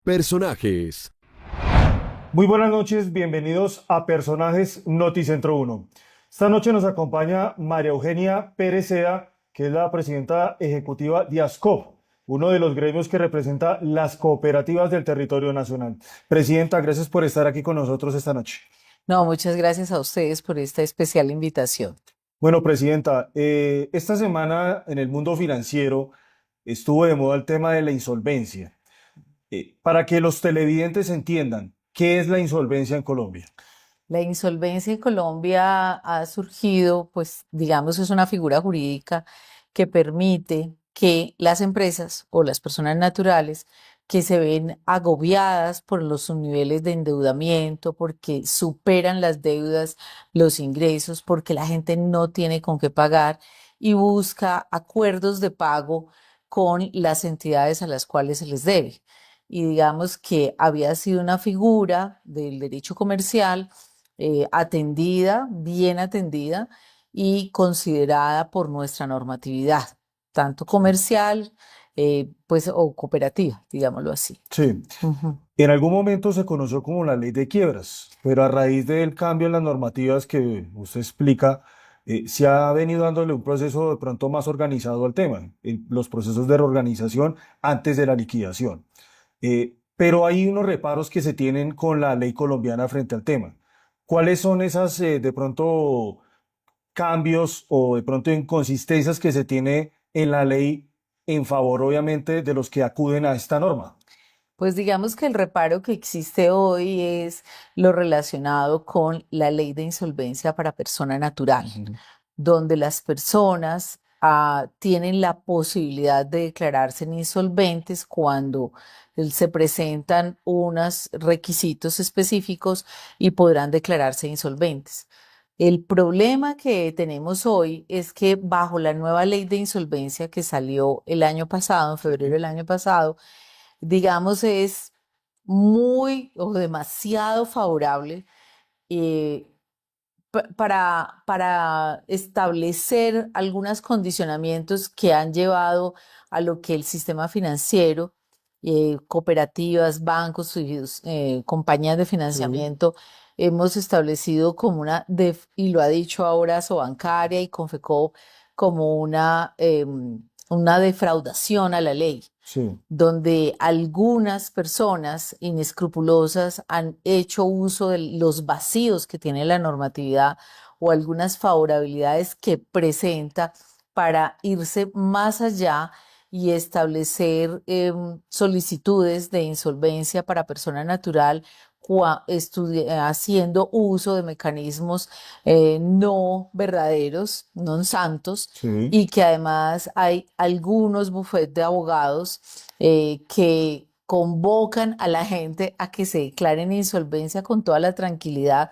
Personajes. Muy buenas noches, bienvenidos a Personajes Noticentro 1. Esta noche nos acompaña María Eugenia Pérez Seda, que es la presidenta ejecutiva de ASCOP, uno de los gremios que representa las cooperativas del territorio nacional. Presidenta, gracias por estar aquí con nosotros esta noche. No, muchas gracias a ustedes por esta especial invitación. Bueno, presidenta, esta semana en el mundo financiero estuvo de moda el tema de la insolvencia. Para que los televidentes entiendan, ¿qué es la insolvencia en Colombia? La insolvencia en Colombia ha surgido, pues, digamos, es una figura jurídica que permite que las empresas o las personas naturales que se ven agobiadas por los niveles de endeudamiento, porque superan las deudas, los ingresos, porque la gente no tiene con qué pagar y busca acuerdos de pago con las entidades a las cuales se les debe. Y digamos que había sido una figura del derecho comercial atendida, bien atendida y considerada por nuestra normatividad, tanto comercial, pues, o cooperativa, digámoslo así. Sí, Ujú. en algún momento se conoció como la ley de quiebras, pero a raíz del cambio en las normativas que usted explica, se ha venido dándole un proceso de pronto más organizado al tema, los procesos de reorganización antes de la liquidación. Pero hay unos reparos que se tienen con la ley colombiana frente al tema. ¿Cuáles son esas de pronto cambios o de pronto inconsistencias que se tiene en la ley en favor, obviamente, de los que acuden a esta norma? Pues digamos que el reparo que existe hoy es lo relacionado con la ley de insolvencia para persona natural, Ujú. donde las personas tienen la posibilidad de declararse insolventes cuando se presentan unos requisitos específicos y podrán declararse insolventes. El problema que tenemos hoy es que bajo la nueva ley de insolvencia que salió el año pasado, en febrero del año pasado, digamos, es muy o demasiado favorable eh, para establecer algunos condicionamientos que han llevado a lo que el sistema financiero, cooperativas, bancos y compañías de Sí. financiamiento hemos establecido como y lo ha dicho ahora Sobancaria y Confecop, como una defraudación a la ley, Sí. donde algunas personas inescrupulosas han hecho uso de los vacíos que tiene la normatividad o algunas favorabilidades que presenta para irse más allá y establecer solicitudes de insolvencia para persona natural haciendo uso de mecanismos no verdaderos, non santos, Sí. y que además hay algunos bufetes de abogados que convocan a la gente a que se declaren insolvencia con toda la tranquilidad,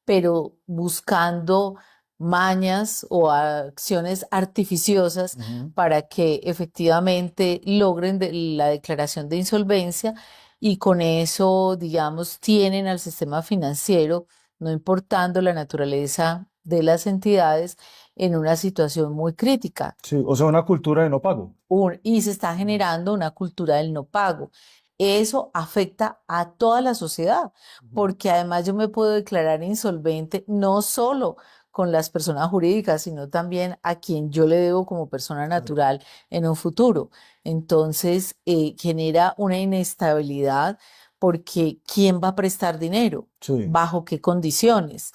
pero buscando mañas o acciones artificiosas Ujú. para que efectivamente logren la declaración de insolvencia y con eso, digamos, tienen al sistema financiero, no importando la naturaleza de las entidades, en una situación muy crítica Sí, o sea, una cultura de no pago. y se está generando una cultura del no pago. Eso afecta a toda la sociedad, Ujú. porque además yo me puedo declarar insolvente no solo con las personas jurídicas, sino también a quien yo le debo como persona Claro. natural en un futuro. Entonces, genera una inestabilidad porque ¿quién va a prestar dinero? Sí. ¿Bajo qué condiciones?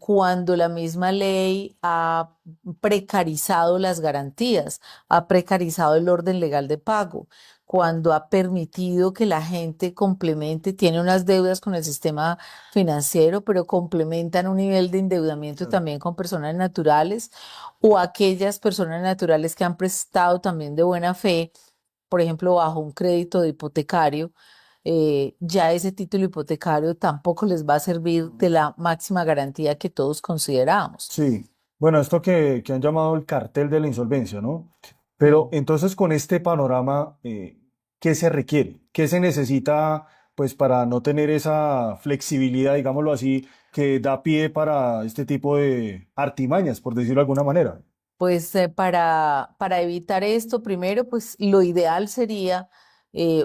Cuando la misma ley ha precarizado las garantías, ha precarizado el orden legal de pago, cuando ha permitido que la gente complemente, tiene unas deudas con el sistema financiero, pero complementan un nivel de endeudamiento Claro. también con personas naturales o aquellas personas naturales que han prestado también de buena fe, por ejemplo, bajo un crédito de hipotecario. Ya ese título hipotecario tampoco les va a servir de la máxima garantía que todos consideramos. Sí. Bueno, esto que han llamado el cartel de la insolvencia, ¿no? Pero entonces con este panorama, ¿qué se requiere? ¿Qué se necesita, pues, para no tener esa flexibilidad, digámoslo así, que da pie para este tipo de artimañas, por decirlo de alguna manera? Pues para evitar esto, primero, pues lo ideal sería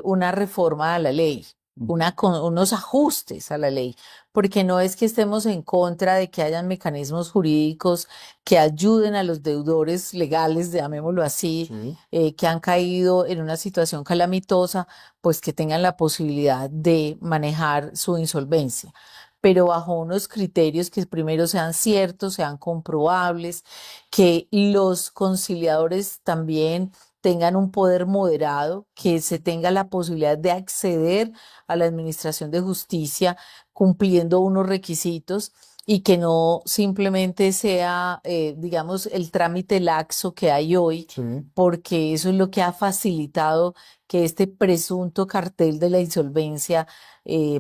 una reforma a la ley, unos ajustes a la ley, porque no es que estemos en contra de que hayan mecanismos jurídicos que ayuden a los deudores legales, llamémoslo así, Sí, que han caído en una situación calamitosa, pues que tengan la posibilidad de manejar su insolvencia, pero bajo unos criterios que primero sean ciertos, sean comprobables, que los conciliadores también tengan un poder moderado, que se tenga la posibilidad de acceder a la administración de justicia cumpliendo unos requisitos y que no simplemente sea, digamos, el trámite laxo que hay hoy, sí, porque eso es lo que ha facilitado que este presunto cartel de la insolvencia,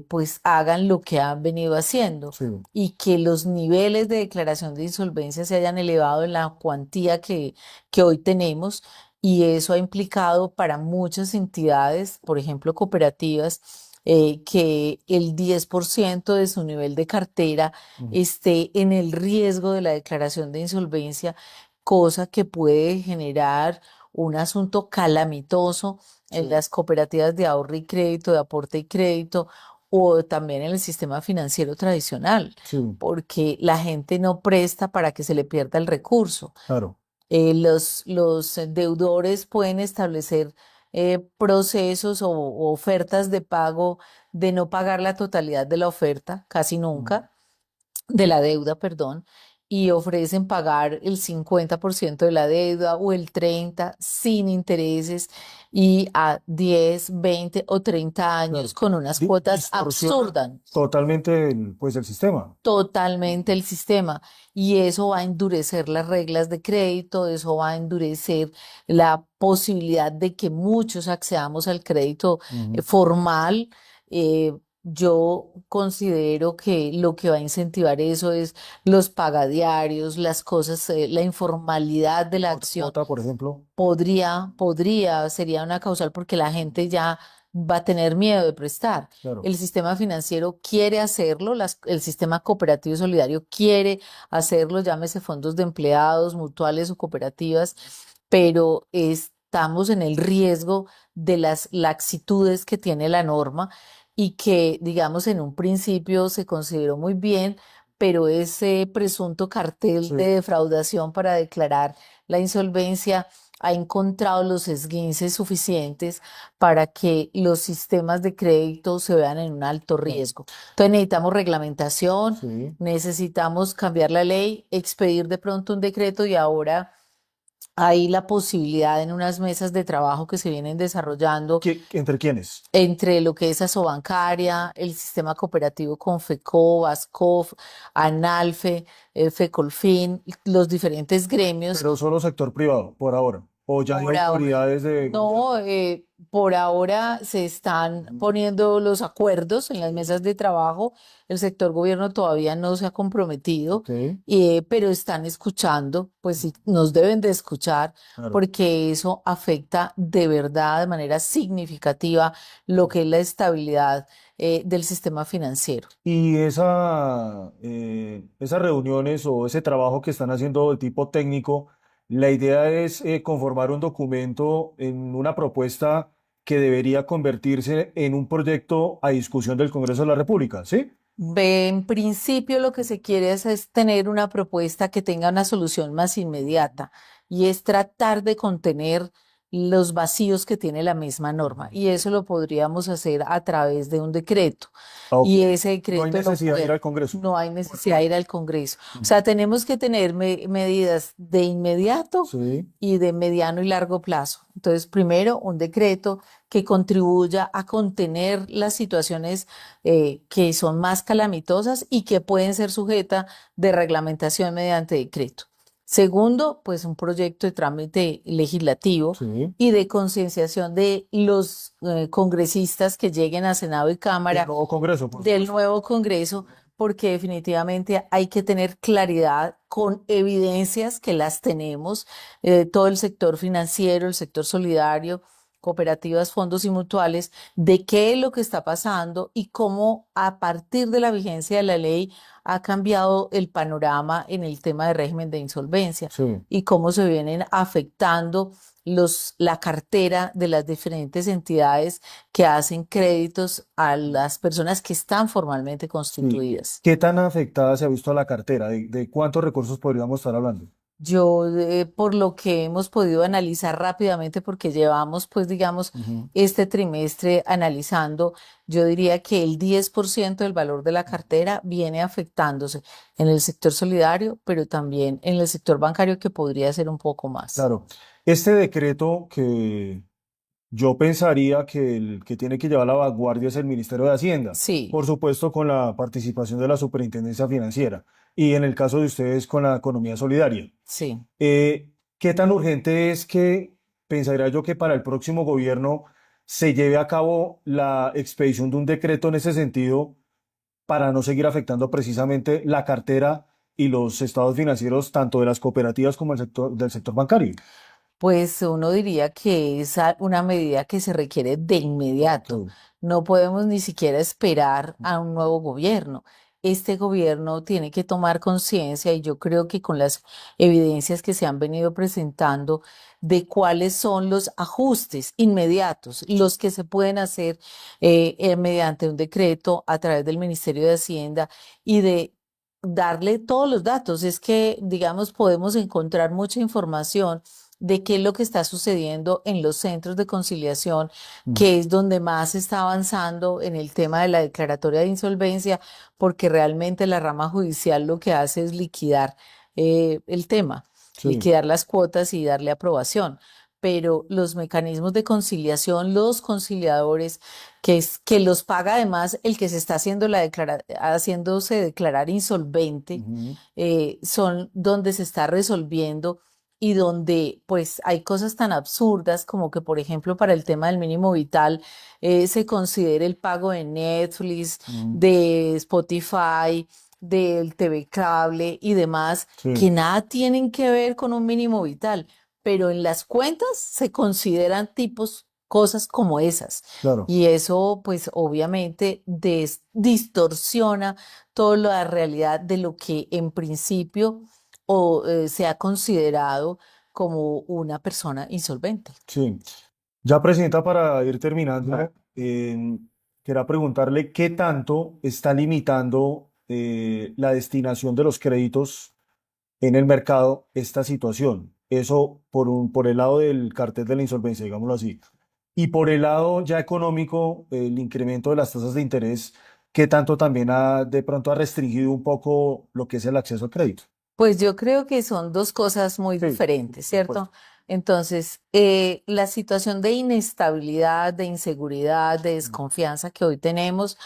pues hagan lo que han venido haciendo sí, y que los niveles de declaración de insolvencia se hayan elevado en la cuantía que hoy tenemos. Y eso ha implicado para muchas entidades, por ejemplo, cooperativas, que el 10% de su nivel de cartera mm, esté en el riesgo de la declaración de insolvencia, cosa que puede generar un asunto calamitoso en sí, las cooperativas de ahorro y crédito, de aporte y crédito, o también en el sistema financiero tradicional, sí, porque la gente no presta para que se le pierda el recurso. claro, Los deudores pueden establecer procesos o ofertas de pago de no pagar la totalidad de la oferta, casi mm, nunca, de la deuda, perdón, y ofrecen pagar el 50% de la deuda o el 30% sin intereses y a 10, 20 o 30 años claro. con unas cuotas Distorsiona absurdas totalmente pues el sistema. totalmente el sistema y eso va a endurecer las reglas de crédito, eso va a endurecer la posibilidad de que muchos accedamos al crédito Ujú, formal. Yo considero que lo que va a incentivar eso es los pagadiarios, las cosas, la informalidad de la acción cuota, por ejemplo, sería una causal porque la gente ya va a tener miedo de prestar. claro. El sistema financiero quiere hacerlo, el sistema cooperativo y solidario quiere hacerlo, llámese fondos de empleados, mutuales o cooperativas, pero estamos en el riesgo de las laxitudes que tiene la norma y que, digamos, en un principio se consideró muy bien, pero ese presunto cartel Sí. de defraudación para declarar la insolvencia ha encontrado los esguinces suficientes para que los sistemas de crédito se vean en un alto Claro, riesgo. Entonces necesitamos reglamentación, sí. necesitamos cambiar la ley, expedir de pronto un decreto y ahora hay la posibilidad en unas mesas de trabajo que se vienen desarrollando ¿Entre quiénes? entre lo que es Asobancaria, el sistema cooperativo Confeco, Ascof, Analfe, Fecolfin, los diferentes gremios. Pero solo sector privado, por ahora. O ya hay Por ahora, autoridades de gobierno. no, por ahora se están Ujú, poniendo los acuerdos en las mesas de trabajo. El sector gobierno todavía no se ha comprometido, ok, pero están escuchando, pues sí, nos deben de escuchar, claro. porque eso afecta de verdad, de manera significativa, lo que es la estabilidad, del sistema financiero. Y esas reuniones o ese trabajo que están haciendo de tipo técnico, la idea es conformar un documento en una propuesta que debería convertirse en un proyecto a discusión del Congreso de la República, ¿sí? En principio lo que se quiere es tener una propuesta que tenga una solución más inmediata y es tratar de contener los vacíos que tiene la misma norma y eso lo podríamos hacer a través de un decreto Ah, ok. y ese No hay decreto necesidad de ir al Congreso. no hay necesidad de ir al Congreso. O Mm, sea, tenemos que tener medidas de inmediato sí, y de mediano y largo plazo. Entonces, primero, un decreto que contribuya a contener las situaciones que son más calamitosas y que pueden ser sujetas de reglamentación mediante decreto. Segundo, pues un proyecto de trámite legislativo sí. y de concienciación de los congresistas que lleguen a Senado y El Cámara nuevo Congreso, por del supuesto. nuevo Congreso, porque definitivamente hay que tener claridad con evidencias que las tenemos, todo el sector financiero, el sector solidario, cooperativas, fondos y mutuales, de qué es lo que está pasando y cómo a partir de la vigencia de la ley ha cambiado el panorama en el tema de régimen de insolvencia Sí. y cómo se vienen afectando la cartera de las diferentes entidades que hacen créditos a las personas que están formalmente Sí. constituidas. ¿Qué tan afectada se ha visto la cartera? ¿De cuántos recursos podríamos estar hablando? Yo, por lo que hemos podido analizar rápidamente, porque llevamos, pues, digamos, Ujú. este trimestre analizando, yo diría que el 10% del valor de la cartera viene afectándose en el sector solidario, pero también en el sector bancario, que podría ser un poco más. Claro. Este decreto que yo pensaría que el que tiene que llevar la vanguardia es el Ministerio de Hacienda, Sí, por supuesto con la participación de la Superintendencia Financiera y en el caso de ustedes con la economía solidaria. sí. ¿Qué tan urgente es que pensaría yo que para el próximo gobierno se lleve a cabo la expedición de un decreto en ese sentido para no seguir afectando precisamente la cartera y los estados financieros tanto de las cooperativas como del sector bancario? Pues uno diría que es una medida que se requiere de Ok. inmediato. No podemos ni siquiera esperar a un nuevo gobierno. Este gobierno tiene que tomar conciencia y yo creo que con las evidencias que se han venido presentando de cuáles son los ajustes inmediatos, los que se pueden hacer mediante un decreto a través del Ministerio de Hacienda y de darle todos los datos. Es que, digamos, podemos encontrar mucha información de qué es lo que está sucediendo en los centros de conciliación, Mm. que es donde más se está avanzando en el tema de la declaratoria de insolvencia, porque realmente la rama judicial lo que hace es liquidar el tema, Sí. liquidar las cuotas y darle aprobación. Pero los mecanismos de conciliación, los conciliadores, que los paga además el que se está haciéndose declarar insolvente, Ujú. son donde se está resolviendo y donde pues hay cosas tan absurdas como que, por ejemplo, para el tema del mínimo vital, se considere el pago de Netflix, Mm. de Spotify, del TV cable y demás, que Sí, nada tienen que ver con un mínimo vital, pero en las cuentas se consideran tipos, cosas como esas. claro. Y eso, pues, obviamente distorsiona toda la realidad de lo que en principio se ha considerado como una persona insolvente. Sí. Ya, Presidenta, para ir terminando, quería preguntarle qué tanto está limitando la destinación de los créditos en el mercado esta situación. Eso por el lado del cartel de la insolvencia, digámoslo así. Y por el lado ya económico, el incremento de las tasas de interés, ¿qué tanto también de pronto ha restringido un poco lo que es el acceso al crédito? Pues yo creo que son dos cosas muy Sí, diferentes, por supuesto. ¿cierto? Entonces, la situación de inestabilidad, de inseguridad, de desconfianza que hoy tenemos,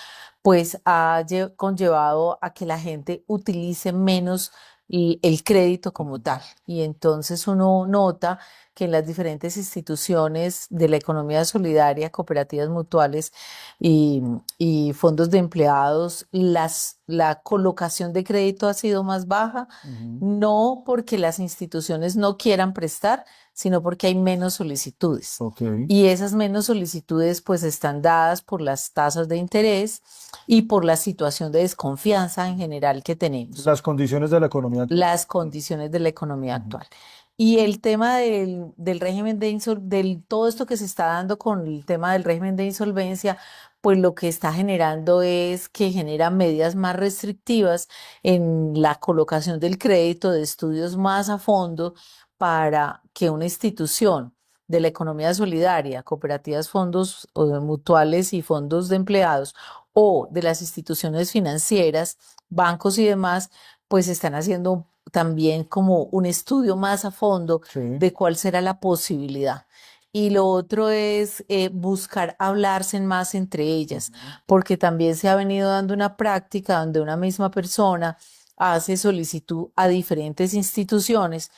pues ha conllevado a que la gente utilice menos el crédito como tal. Y entonces uno nota que en las diferentes instituciones de la economía solidaria, cooperativas mutuales y, y fondos de empleados, la colocación de crédito ha sido más baja, Ujú. no porque las instituciones no quieran prestar, sino porque hay menos solicitudes. Ok. Y esas menos solicitudes pues están dadas por las tasas de interés y por la situación de desconfianza en general que tenemos, Las condiciones de la economía actual. las condiciones de la economía Ujú. actual. Y el tema del régimen del todo esto que se está dando con el tema del régimen de insolvencia, pues lo que está generando es que genera medidas más restrictivas en la colocación del crédito, de estudios más a fondo para que una institución de la economía solidaria, cooperativas, fondos mutuales y fondos de empleados o de las instituciones financieras, bancos y demás, pues están haciendo también como un estudio más a fondo Sí. de cuál será la posibilidad. Y lo otro es buscar hablarse más entre ellas, Ujú. porque también se ha venido dando una práctica donde una misma persona hace solicitud a diferentes instituciones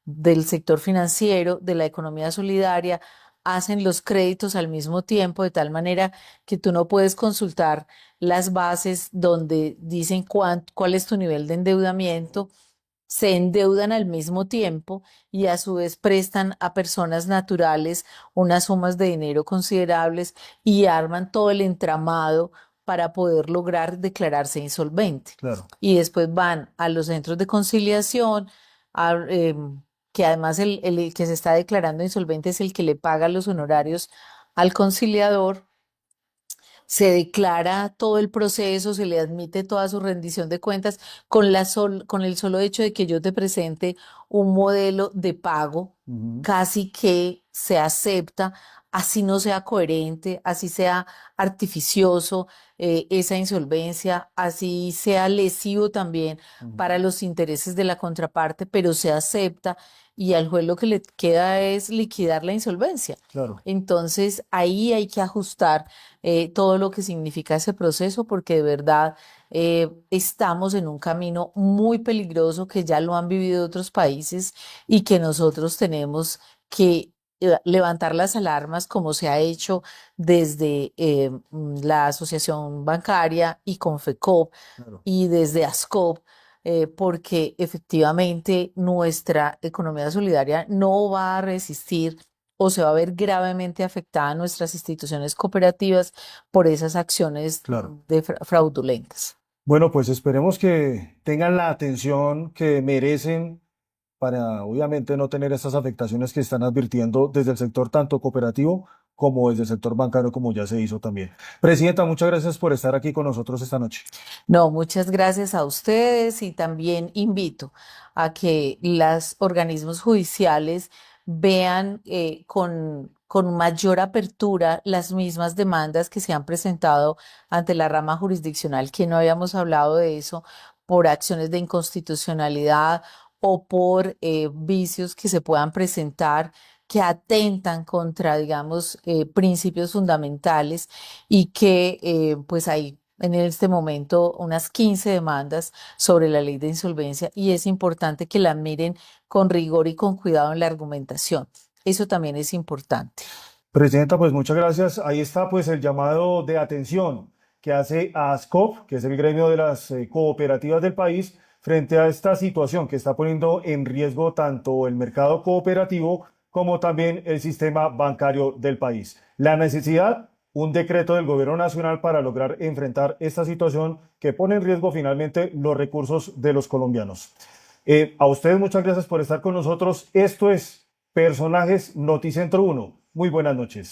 del sector financiero, de la economía solidaria, hacen los créditos al mismo tiempo, de tal manera que tú no puedes consultar las bases donde dicen cuál es tu nivel de endeudamiento se endeudan al mismo tiempo y a su vez prestan a personas naturales unas sumas de dinero considerables y arman todo el entramado para poder lograr declararse insolvente. Claro, Y después van a los centros de conciliación, a, que además el que se está declarando insolvente es el que le paga los honorarios al conciliador, se declara todo el proceso, se le admite toda su rendición de cuentas con el solo hecho de que yo te presente un modelo de pago, ujú, casi que se acepta, así no sea coherente, así sea artificioso esa insolvencia, así sea lesivo también ujú, para los intereses de la contraparte, pero se acepta y al juez lo que le queda es liquidar la insolvencia. claro. Entonces ahí hay que ajustar todo lo que significa ese proceso, porque de verdad estamos en un camino muy peligroso que ya lo han vivido otros países y que nosotros tenemos que levantar las alarmas como se ha hecho desde la Asociación Bancaria y Confecop Claro. y desde ASCOP. Porque efectivamente nuestra economía solidaria no va a resistir o se va a ver gravemente afectada nuestras instituciones cooperativas por esas acciones Claro. fraudulentas. Bueno, pues esperemos que tengan la atención que merecen para, obviamente, no tener estas afectaciones que están advirtiendo desde el sector tanto cooperativo como desde el sector bancario, como ya se hizo también. Presidenta, muchas gracias por estar aquí con nosotros esta noche. No, muchas gracias a ustedes y también invito a que los organismos judiciales vean con mayor apertura las mismas demandas que se han presentado ante la rama jurisdiccional, que no habíamos hablado de eso, por acciones de inconstitucionalidad o por vicios que se puedan presentar que atentan contra, digamos, principios fundamentales y que pues hay en este momento unas 15 demandas sobre la ley de insolvencia y es importante que la miren con rigor y con cuidado en la argumentación. Eso también es importante. Presidenta, pues muchas gracias. Ahí está pues el llamado de atención que hace ASCOP, que es el gremio de las cooperativas del país, frente a esta situación que está poniendo en riesgo tanto el mercado cooperativo como también el sistema bancario del país. La necesidad, un decreto del gobierno nacional para lograr enfrentar esta situación que pone en riesgo finalmente los recursos de los colombianos. A ustedes muchas gracias por estar con nosotros. Esto es Personajes Noticentro 1. Muy buenas noches.